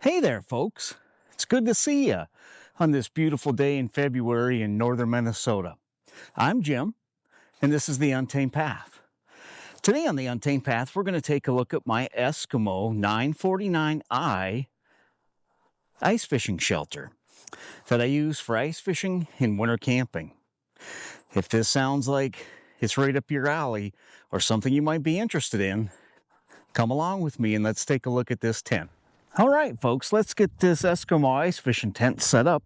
Hey there, folks. It's good to see you on this beautiful day in February in northern Minnesota. I'm Jim, and this is the Untamed Path. Today on the Untamed Path, we're going to take a look at my Eskimo 949i ice fishing shelter that I use for ice fishing and winter camping. If this sounds like it's right up your alley or something you might be interested in, come along with me and let's take a look at this tent. All right, folks, let's get this Eskimo ice fishing tent set up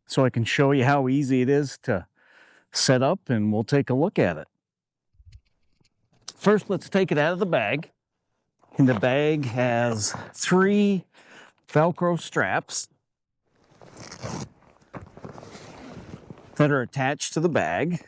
so I can show you how easy it is to set up, and we'll take a look at it. First, let's take it out of the bag. And the bag has 3 Velcro straps that are attached to the bag.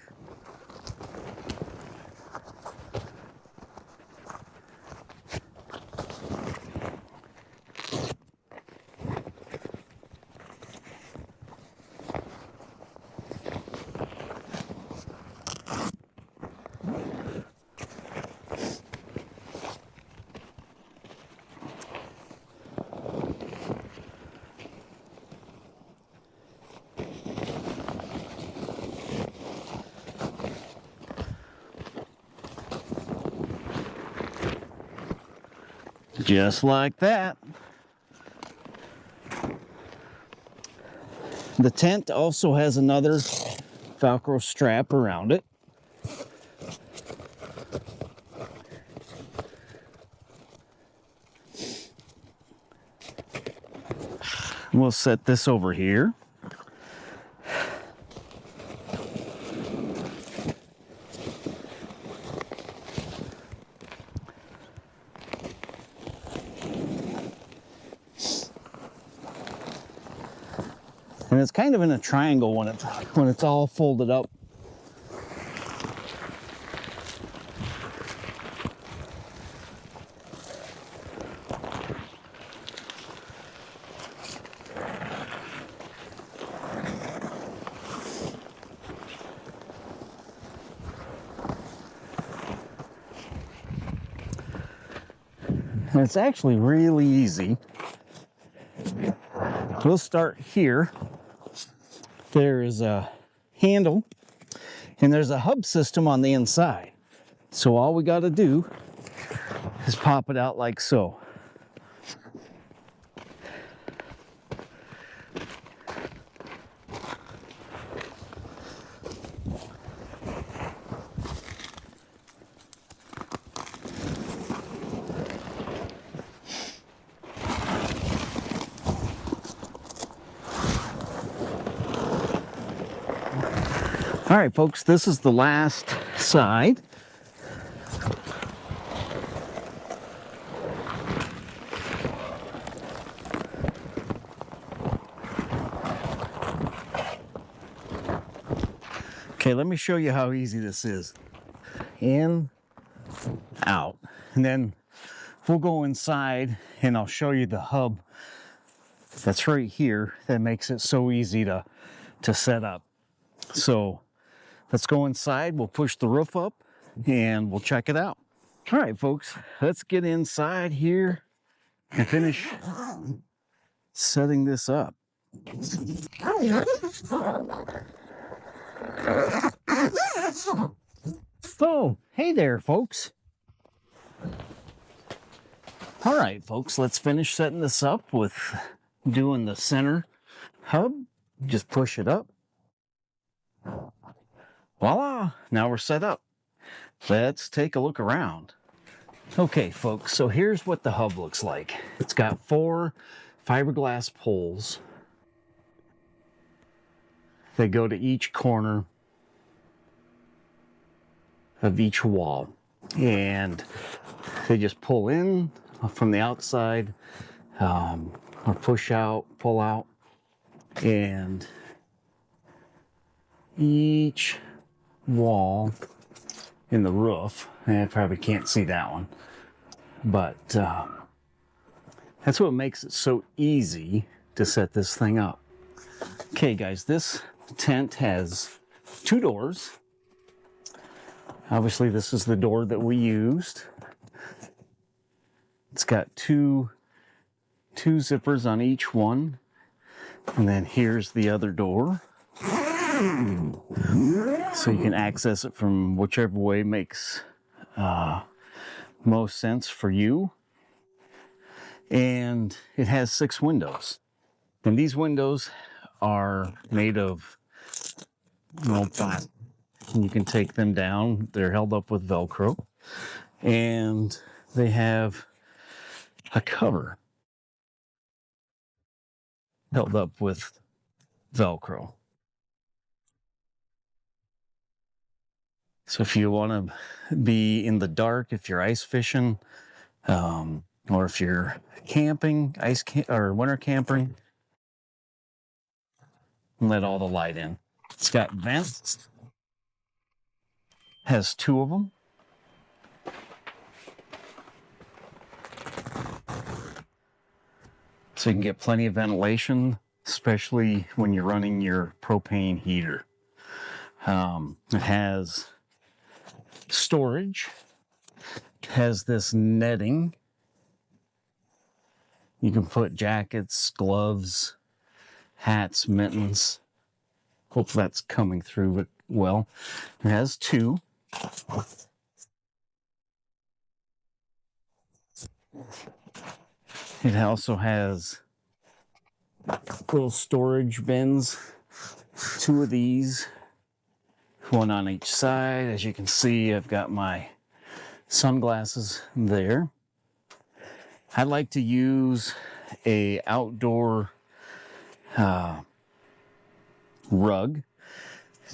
Just like that. The tent also has another Velcro strap around it. We'll set this over here. And it's kind of in a triangle when it's all folded up. And it's actually really easy. We'll start here. There is a handle and there's a hub system on the inside. So all we got to do is pop it out like so. All right, folks, this is the last side. Okay, let me show you how easy this is. In, out, and then we'll go inside and I'll show you the hub that's right here that makes it so easy to set up. So let's go inside, we'll push the roof up, and we'll check it out. All right, folks, let's get inside here and finish setting this up. So, hey there, folks. All right, folks, let's finish setting this up with doing the center hub. Just push it up. Voila, now we're set up. Let's take a look around. Okay, folks, so here's what the hub looks like. It's got 4 fiberglass poles that go to each corner of each wall. And they just pull in from the outside, or push out, pull out, and each wall in the roof, and I probably can't see that one, but that's what makes it so easy to set this thing up. Okay, guys, this tent has 2 doors. Obviously, this is the door that we used. It's got 2 2 zippers on each one. And then here's the other door. So you can access it from whichever way makes most sense for you. And it has 6 windows. And these windows are made of plastic. And you can take them down. They're held up with Velcro. And they have a cover held up with Velcro. So if you want to be in the dark, if you're ice fishing, or if you're camping, or winter camping, let all the light in. It's got vents. Has 2 of them. So you can get plenty of ventilation, especially when you're running your propane heater. It has storage. It has this netting. You can put jackets, gloves, hats, mittens. Hopefully that's coming through it well. It has 2. It also has little storage bins, 2 of these, 1 on each side. As you can see, I've got my sunglasses there. I like to use a outdoor rug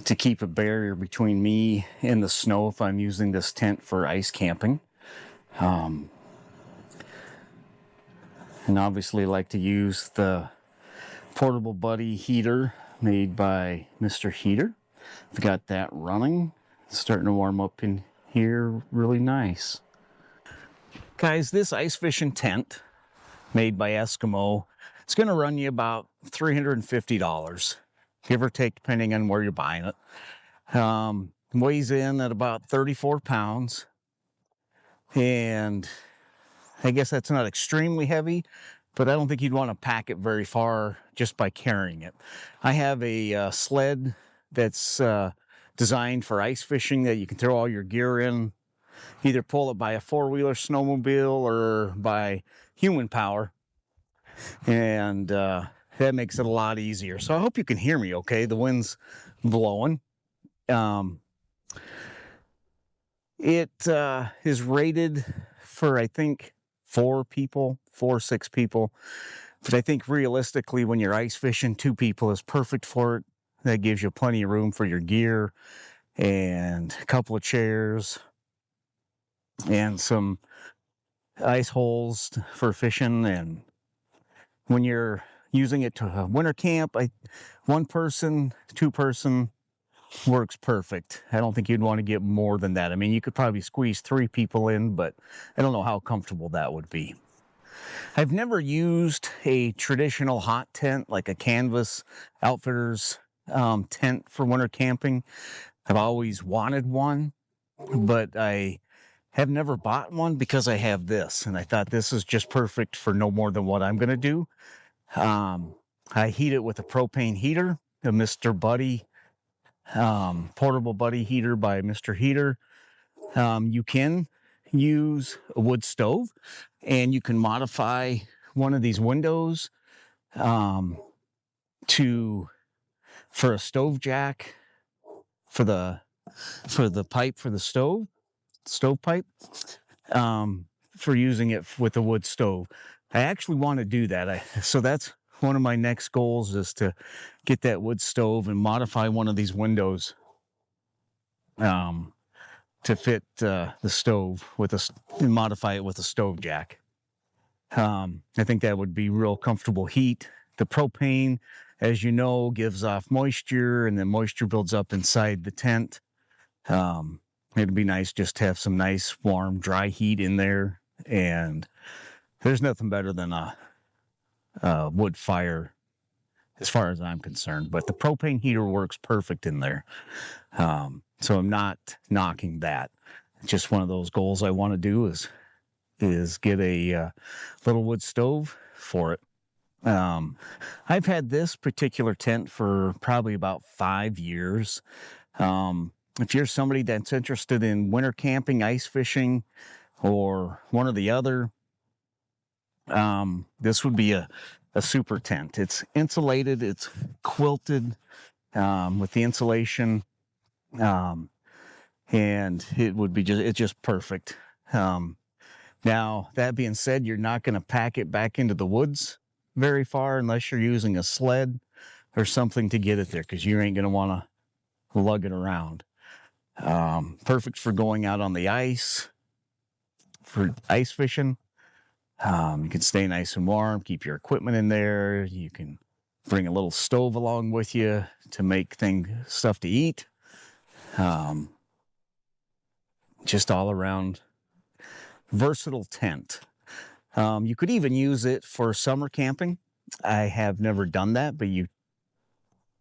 to keep a barrier between me and the snow if I'm using this tent for ice camping. And obviously like to use the Portable Buddy heater made by Mr. Heater. I've got that running. It's starting to warm up in here really nice. Guys, this ice fishing tent made by Eskimo, it's going to run you about $350, give or take, depending on where you're buying it. Weighs in at about 34 pounds. And I guess that's not extremely heavy, but I don't think you'd want to pack it very far just by carrying it. I have a sled that's designed for ice fishing that you can throw all your gear in, either pull it by a 4-wheeler snowmobile or by human power. And that makes it a lot easier. So I hope you can hear me okay. The wind's blowing. It is rated for, I think, 4 people, 6 people. But I think realistically, when you're ice fishing, 2 people is perfect for it. That gives you plenty of room for your gear and a couple of chairs and some ice holes for fishing. And when you're using it to winter camp, 1 person, 2 person works perfect. I don't think you'd want to get more than that. I mean, you could probably squeeze 3 people in, but I don't know how comfortable that would be. I've never used a traditional hot tent, like a canvas outfitter's tent for winter camping. I've always wanted one, but I have never bought one because I have this, and I thought this is just perfect for no more than what I'm going to do. I heat it with a propane heater, a Mr. Buddy, Portable Buddy heater by Mr. Heater. You can use a wood stove, and you can modify one of these windows for a stove jack for the pipe for the stove pipe, for using it with the wood stove. I actually want to do that. So that's one of my next goals, is to get that wood stove and modify one of these windows to fit the stove and modify it with a stove jack. I think that would be real comfortable heat. The propane, as you know, gives off moisture, and then moisture builds up inside the tent. It'd be nice just to have some nice, warm, dry heat in there. And there's nothing better than a wood fire, as far as I'm concerned. But the propane heater works perfect in there. So I'm not knocking that. It's just one of those goals I want to do is get a little wood stove for it. I've had this particular tent for probably about 5 years. If you're somebody that's interested in winter camping, ice fishing, or one or the other, this would be a super tent. It's insulated, it's quilted with the insulation, and it's just perfect. Now, that being said, you're not going to pack it back into the woods very far unless you're using a sled or something to get it there, because you ain't going to want to lug it around. Perfect for going out on the ice, for ice fishing. You can stay nice and warm, keep your equipment in there. You can bring a little stove along with you to make stuff to eat. Just all around versatile tent. You could even use it for summer camping. I have never done that, but you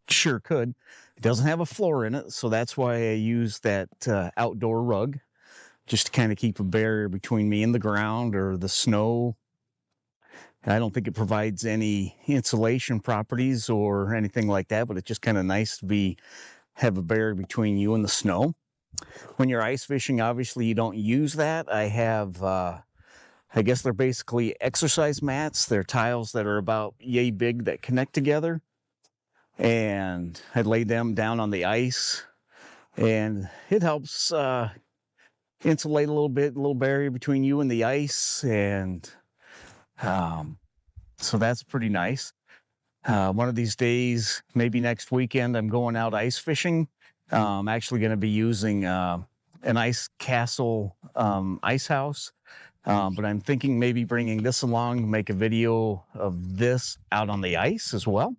sure could. It doesn't have a floor in it, so that's why I use that outdoor rug, just to kind of keep a barrier between me and the ground or the snow. I don't think it provides any insulation properties or anything like that, but it's just kind of nice to have a barrier between you and the snow. When you're ice fishing, obviously you don't use that. I have, I guess they're basically exercise mats. They're tiles that are about yay big that connect together. And I lay them down on the ice, and it helps insulate a little little barrier between you and the ice. And so that's pretty nice. One of these days, maybe next weekend, I'm going out ice fishing. I'm actually going to be using an ice castle ice house. But I'm thinking maybe bringing this along, make a video of this out on the ice as well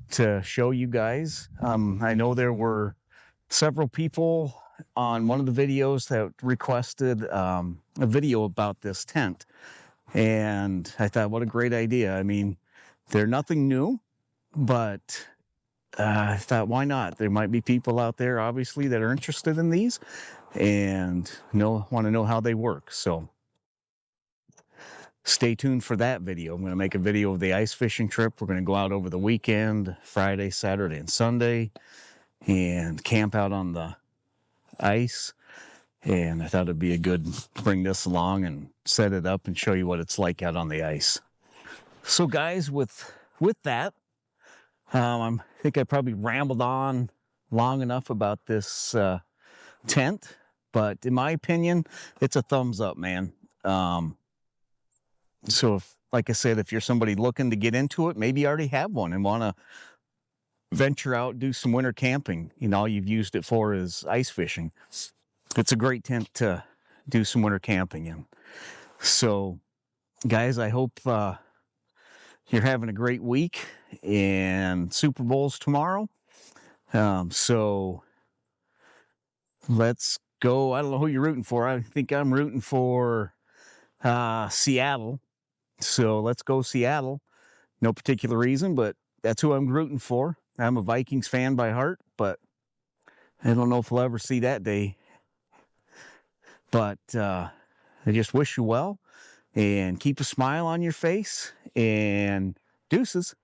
to show you guys. I know there were several people on one of the videos that requested a video about this tent. And I thought, what a great idea. I mean, they're nothing new, but I thought, why not? There might be people out there, obviously, that are interested in these and want to know how they work. So stay tuned for that video. I'm going to make a video of the ice fishing trip. We're going to go out over the weekend, Friday, Saturday, and Sunday, and camp out on the ice. And I thought it'd be to bring this along and set it up and show you what it's like out on the ice. So guys, with that, I think I probably rambled on long enough about this tent, but in my opinion, it's a thumbs up, man. So like I said, if you're somebody looking to get into it, maybe you already have one and want to venture out, do some winter camping, all you've used it for is ice fishing. It's a great tent to do some winter camping in. So guys, I hope you're having a great week, and Super Bowl's tomorrow. So let's go. I don't know who you're rooting for. I think I'm rooting for Seattle. So let's go Seattle. No particular reason, but that's who I'm rooting for. I'm a Vikings fan by heart, but I don't know if we'll ever see that day. But I just wish you well, and keep a smile on your face, and deuces.